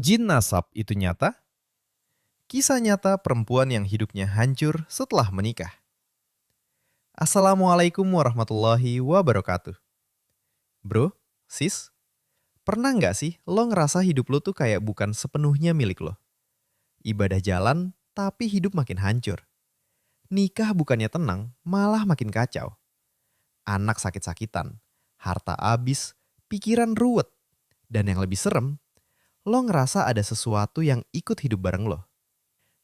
Jin nasab itu nyata? Kisah nyata perempuan yang hidupnya hancur setelah menikah. Assalamualaikum warahmatullahi wabarakatuh. Bro, sis, pernah nggak sih lo ngerasa hidup lo tuh kayak bukan sepenuhnya milik lo? Ibadah jalan, tapi hidup makin hancur. Nikah bukannya tenang, malah makin kacau. Anak sakit-sakitan, harta habis, pikiran ruwet. Dan yang lebih serem, lo ngerasa ada sesuatu yang ikut hidup bareng lo.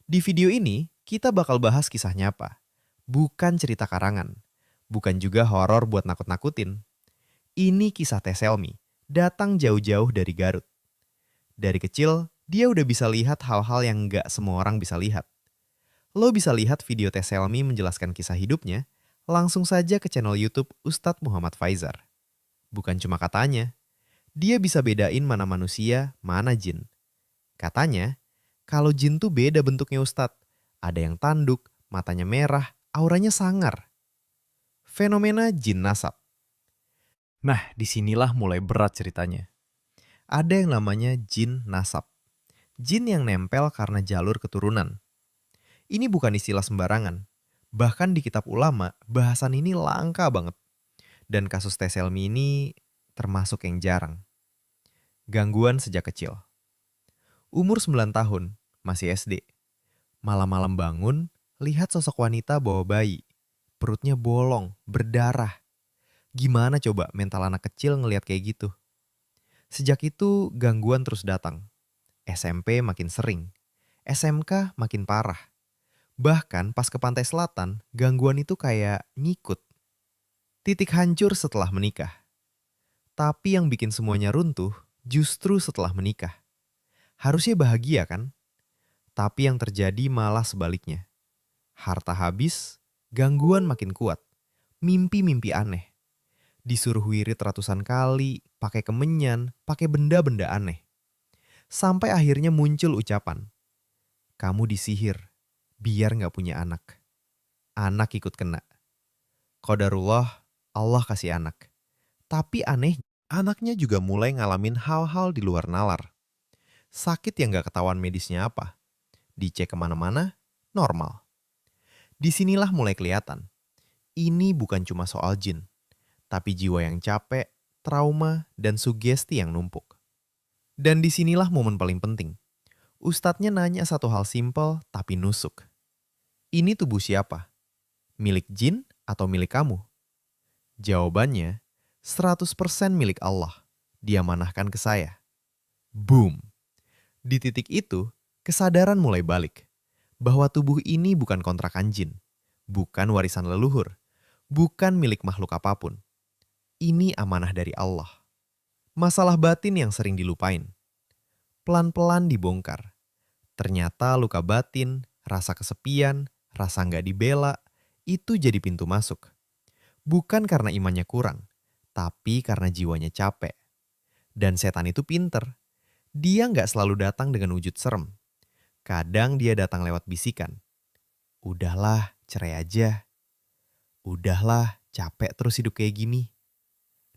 Di video ini, kita bakal bahas kisah nyata. Bukan cerita karangan. Bukan juga horor buat nakut-nakutin. Ini kisah Teh Selmi, datang jauh-jauh dari Garut. Dari kecil, dia udah bisa lihat hal-hal yang nggak semua orang bisa lihat. Lo bisa lihat video Teh Selmi menjelaskan kisah hidupnya, langsung saja ke channel YouTube Ustadz Muhammad Faizar. Bukan cuma katanya, dia bisa bedain mana manusia, mana jin. Katanya, kalau jin tuh beda bentuknya Ustadz. Ada yang tanduk, matanya merah, auranya sangar. Fenomena jin nasab. Nah, disinilah mulai berat ceritanya. Ada yang namanya jin nasab. Jin yang nempel karena jalur keturunan. Ini bukan istilah sembarangan. Bahkan di kitab ulama, bahasan ini langka banget. Dan kasus Teh Selmi ini termasuk yang jarang. Gangguan sejak kecil. Umur 9 tahun, masih SD. Malam-malam bangun, lihat sosok wanita bawa bayi. Perutnya bolong, berdarah. Gimana coba mental anak kecil ngelihat kayak gitu? Sejak itu gangguan terus datang. SMP makin sering. SMK makin parah. Bahkan pas ke pantai selatan, gangguan itu kayak ngikut. Titik hancur setelah menikah. Tapi yang bikin semuanya runtuh justru setelah menikah. Harusnya bahagia kan? Tapi yang terjadi malah sebaliknya. Harta habis, gangguan makin kuat. Mimpi-mimpi aneh. Disuruh wirid ratusan kali, pakai kemenyan, pakai benda-benda aneh. Sampai akhirnya muncul ucapan, kamu disihir, biar gak punya anak. Anak ikut kena. Qadarullah, Allah kasih anak. Tapi aneh, anaknya juga mulai ngalamin hal-hal di luar nalar. Sakit yang gak ketahuan medisnya apa. Dicek kemana-mana, normal. Disinilah mulai kelihatan. Ini bukan cuma soal jin, tapi jiwa yang capek, trauma, dan sugesti yang numpuk. Dan disinilah momen paling penting. Ustadznya nanya satu hal simpel tapi nusuk. Ini tubuh siapa? Milik jin atau milik kamu? Jawabannya, 100% milik Allah. Dia manahkan ke saya. Boom! Di titik itu, kesadaran mulai balik. Bahwa tubuh ini bukan kontrakan jin. Bukan warisan leluhur. Bukan milik makhluk apapun. Ini amanah dari Allah. Masalah batin yang sering dilupain. Pelan-pelan dibongkar. Ternyata luka batin, rasa kesepian, rasa nggak dibela, itu jadi pintu masuk. Bukan karena imannya kurang, tapi karena jiwanya capek. Dan setan itu pinter. Dia nggak selalu datang dengan wujud serem. Kadang dia datang lewat bisikan. Udahlah, cerai aja. Udahlah, capek terus hidup kayak gini.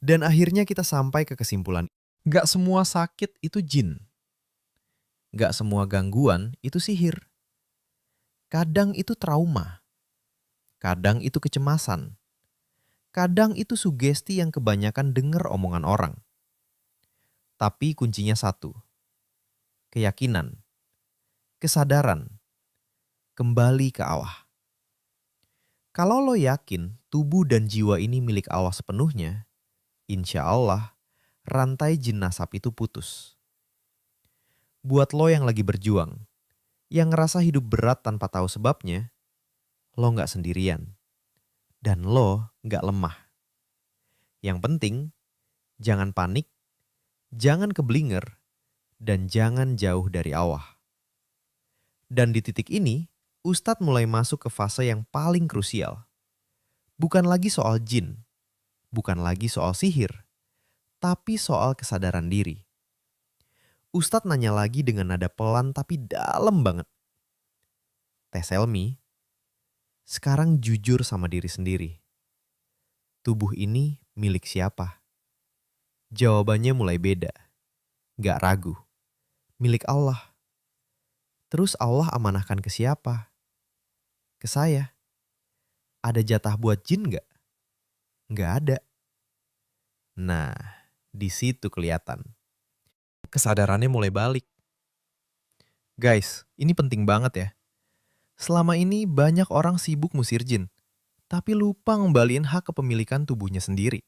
Dan akhirnya kita sampai ke kesimpulan. Gak semua sakit itu jin. Gak semua gangguan itu sihir. Kadang itu trauma. Kadang itu kecemasan. Kadang itu sugesti yang kebanyakan denger omongan orang. Tapi kuncinya satu. Keyakinan. Kesadaran. Kembali ke Allah. Kalau lo yakin tubuh dan jiwa ini milik Allah sepenuhnya, insya Allah rantai jin nasab itu putus. Buat lo yang lagi berjuang, yang ngerasa hidup berat tanpa tahu sebabnya, lo gak sendirian. Dan lo gak lemah. Yang penting, jangan panik, jangan keblinger, dan jangan jauh dari Allah. Dan di titik ini, Ustadz mulai masuk ke fase yang paling krusial. Bukan lagi soal jin, bukan lagi soal sihir, tapi soal kesadaran diri. Ustadz nanya lagi dengan nada pelan tapi dalam banget. Teh Selmi, sekarang jujur sama diri sendiri. Tubuh ini milik siapa? Jawabannya mulai beda. Gak ragu. Milik Allah. Terus Allah amanahkan ke siapa? Ke saya. Ada jatah buat jin nggak? Nggak ada. Nah, di situ kelihatan. Kesadarannya mulai balik. Guys, ini penting banget ya. Selama ini banyak orang sibuk musir jin, tapi lupa ngembaliin hak kepemilikan tubuhnya sendiri.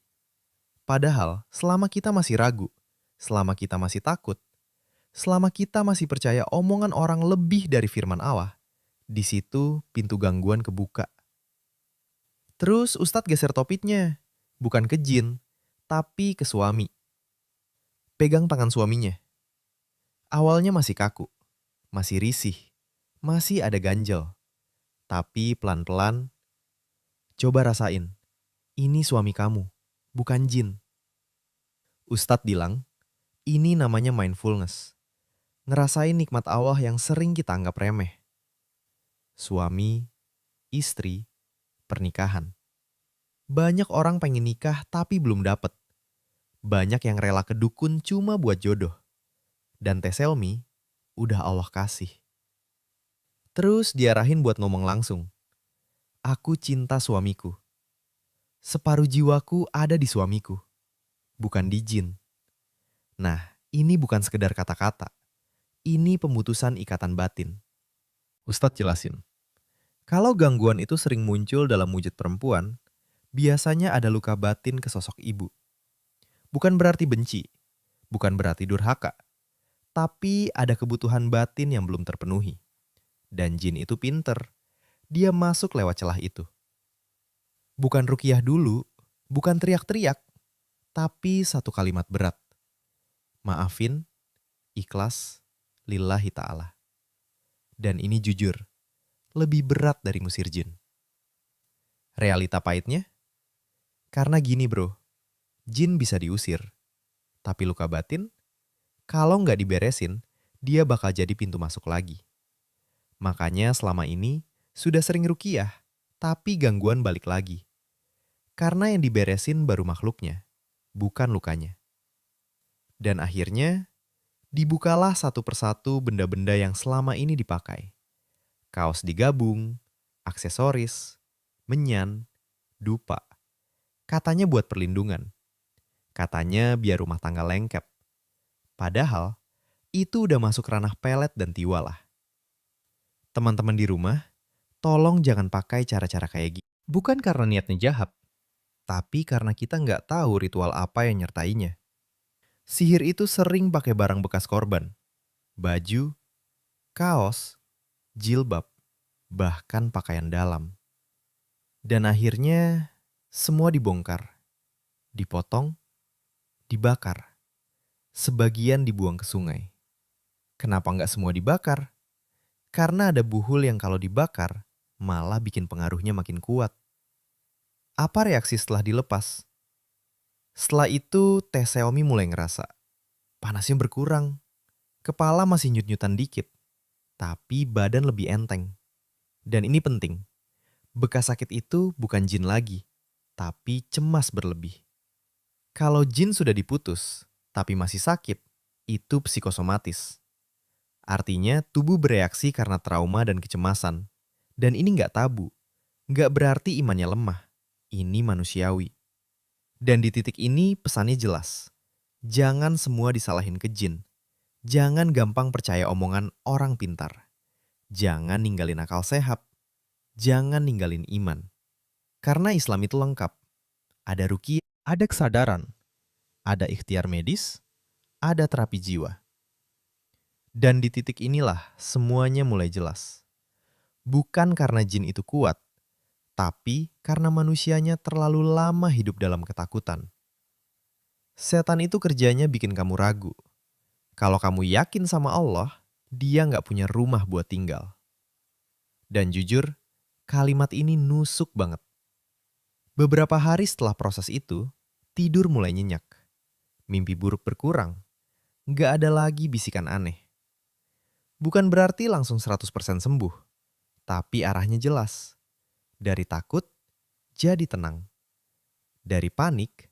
Padahal, selama kita masih ragu, selama kita masih takut, selama kita masih percaya omongan orang lebih dari firman Allah, di situ pintu gangguan kebuka. Terus Ustadz geser topiknya, bukan ke jin, tapi ke suami. Pegang tangan suaminya. Awalnya masih kaku, masih risih, masih ada ganjel. Tapi pelan-pelan, coba rasain, ini suami kamu, bukan jin. Ustadz bilang, ini namanya mindfulness. Ngerasain nikmat Allah yang sering kita anggap remeh. Suami, istri, pernikahan. Banyak orang pengen nikah tapi belum dapet. Banyak yang rela ke dukun cuma buat jodoh. Dan Teh Selmi udah Allah kasih. Terus diarahin buat ngomong langsung. Aku cinta suamiku. Separuh jiwaku ada di suamiku, bukan di jin. Nah, ini bukan sekedar kata-kata. Ini pemutusan ikatan batin. Ustadz jelasin. Kalau gangguan itu sering muncul dalam wujud perempuan, biasanya ada luka batin ke sosok ibu. Bukan berarti benci, bukan berarti durhaka, tapi ada kebutuhan batin yang belum terpenuhi. Dan jin itu pinter, dia masuk lewat celah itu. Bukan ruqyah dulu, bukan teriak-teriak, tapi satu kalimat berat. Maafin, ikhlas, lillahi ta'ala. Dan ini jujur, lebih berat dari musir jin. Realita pahitnya? Karena gini bro, jin bisa diusir. Tapi luka batin, kalau nggak diberesin, dia bakal jadi pintu masuk lagi. Makanya selama ini sudah sering ruqyah, tapi gangguan balik lagi. Karena yang diberesin baru makhluknya, bukan lukanya. Dan akhirnya, dibukalah satu persatu benda-benda yang selama ini dipakai. Kaos digabung, aksesoris, menyan, dupa. Katanya buat perlindungan. Katanya biar rumah tangga lengkap. Padahal, itu udah masuk ranah pelet dan tiwalah. Teman-teman di rumah, tolong jangan pakai cara-cara kayak gini. Bukan karena niatnya jahat, tapi karena kita nggak tahu ritual apa yang nyertainya. Sihir itu sering pakai barang bekas korban. Baju, kaos, jilbab, bahkan pakaian dalam. Dan akhirnya semua dibongkar, dipotong, dibakar. Sebagian dibuang ke sungai. Kenapa nggak semua dibakar? Karena ada buhul yang kalau dibakar malah bikin pengaruhnya makin kuat. Apa reaksi setelah dilepas? Setelah itu Teh Seomi mulai ngerasa panasnya berkurang. Kepala masih nyut-nyutan dikit, tapi badan lebih enteng. Dan ini penting, bekas sakit itu bukan jin lagi, tapi cemas berlebih. Kalau jin sudah diputus, tapi masih sakit, itu psikosomatis. Artinya tubuh bereaksi karena trauma dan kecemasan. Dan ini nggak tabu, nggak berarti imannya lemah. Ini manusiawi. Dan di titik ini pesannya jelas. Jangan semua disalahin ke jin. Jangan gampang percaya omongan orang pintar. Jangan ninggalin akal sehat. Jangan ninggalin iman. Karena Islam itu lengkap. Ada ruqyah, ada kesadaran, ada ikhtiar medis, ada terapi jiwa. Dan di titik inilah semuanya mulai jelas. Bukan karena jin itu kuat, tapi karena manusianya terlalu lama hidup dalam ketakutan. Setan itu kerjanya bikin kamu ragu. Kalau kamu yakin sama Allah, dia nggak punya rumah buat tinggal. Dan jujur, kalimat ini nusuk banget. Beberapa hari setelah proses itu, tidur mulai nyenyak. Mimpi buruk berkurang. Nggak ada lagi bisikan aneh. Bukan berarti langsung 100% sembuh, tapi arahnya jelas. Dari takut, jadi tenang. Dari panik,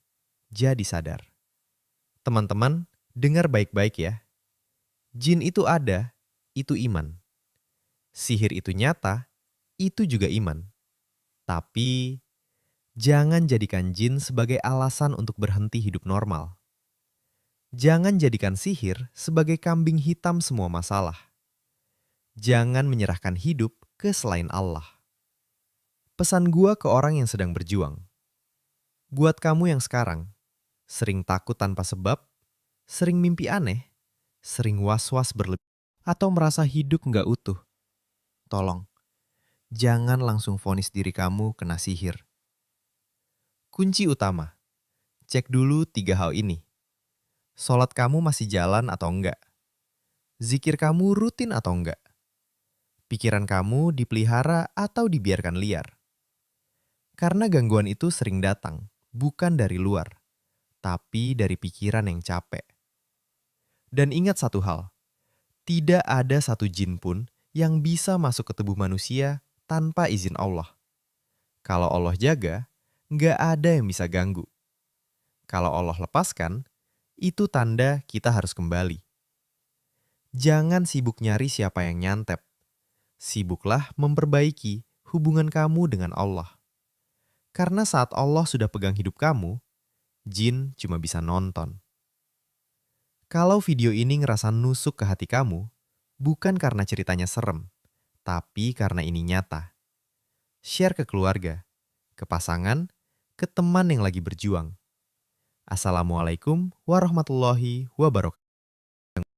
jadi sadar. Teman-teman, dengar baik-baik ya. Jin itu ada, itu iman. Sihir itu nyata, itu juga iman. Tapi jangan jadikan jin sebagai alasan untuk berhenti hidup normal. Jangan jadikan sihir sebagai kambing hitam semua masalah. Jangan menyerahkan hidup ke selain Allah. Pesan gua ke orang yang sedang berjuang. Buat kamu yang sekarang, sering takut tanpa sebab, sering mimpi aneh, sering was-was berlebih, atau merasa hidup nggak utuh. Tolong, jangan langsung vonis diri kamu kena sihir. Kunci utama, cek dulu 3 hal ini. Sholat kamu masih jalan atau enggak? Zikir kamu rutin atau enggak? Pikiran kamu dipelihara atau dibiarkan liar? Karena gangguan itu sering datang, bukan dari luar, tapi dari pikiran yang capek. Dan ingat satu hal, tidak ada satu jin pun yang bisa masuk ke tubuh manusia tanpa izin Allah. Kalau Allah jaga, nggak ada yang bisa ganggu. Kalau Allah lepaskan, itu tanda kita harus kembali. Jangan sibuk nyari siapa yang nyantep. Sibuklah memperbaiki hubungan kamu dengan Allah. Karena saat Allah sudah pegang hidup kamu, jin cuma bisa nonton. Kalau video ini ngerasa nusuk ke hati kamu, bukan karena ceritanya serem, tapi karena ini nyata. Share ke keluarga, ke pasangan, ke teman yang lagi berjuang. Assalamualaikum warahmatullahi wabarakatuh.